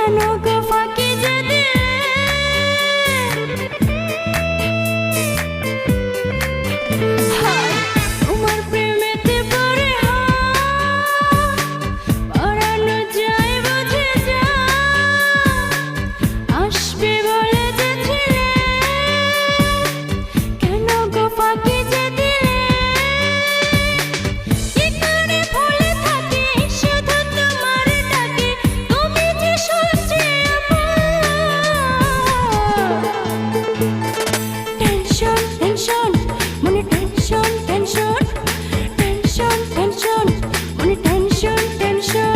কেন গো ফাঁকি যে দিলে হায় তোমার প্রেমেতে পড়ে পড়ানো যায় বুঝে যা আসবে বলে যেছিলে কেন গো ফাঁকি যে দিলে কি করে ভুলে থাকি শুধু তোমার ডাকে তুমি যে শুনছি টেনশন টেনশন মনে টেনশন টেনশন টেনশন টেনশন মনে টেনশন টেনশন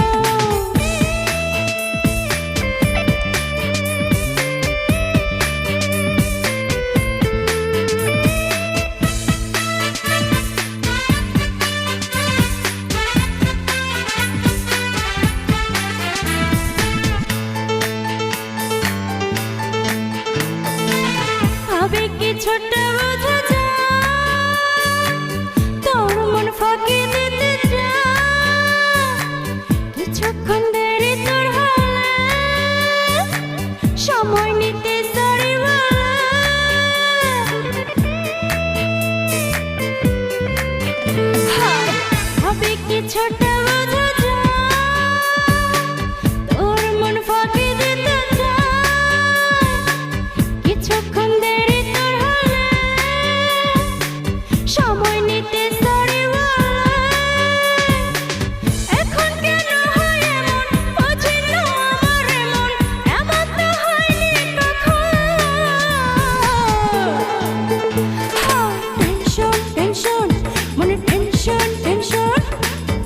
আবেগে ছোট বোঝা যায় তোর মন ফাঁকি দিতে চায় কিছুক্ষণ দেরি তোর হলে সময় নিতে সরি বলে হায় আবেগে ছোট বোঝা যায় তোর মন ফাঁকি দিতে চায় কিছুক্ষণ দেরি তোর হলে সময় নিতে সরি বলে এখন কেন হয় এমন বুঝি না আমার এমন এমন তো হয়নি কখন টেনশন টেনশন মনে টেনশন টেনশন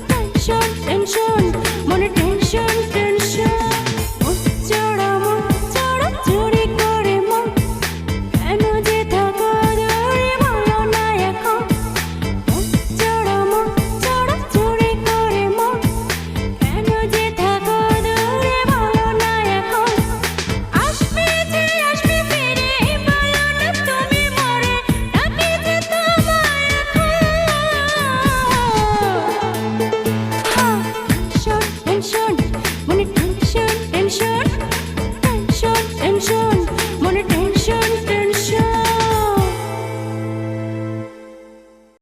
টেনশন টেনশন মনে টেনশন টেনশন মন চড়া চুরি করে মন কেন যে থাকো দূরে বলো না এখন মন চড়া চুরি করে মন কেন যে থাকো দূরে বলো না এখন আসবে যে আসবে ফিরে বলো না তুমি মরে ডাকি যে তোমায় এখন টেনশন টেনশন মনে টেনশন টেনশন টেনশন টেনশন মনে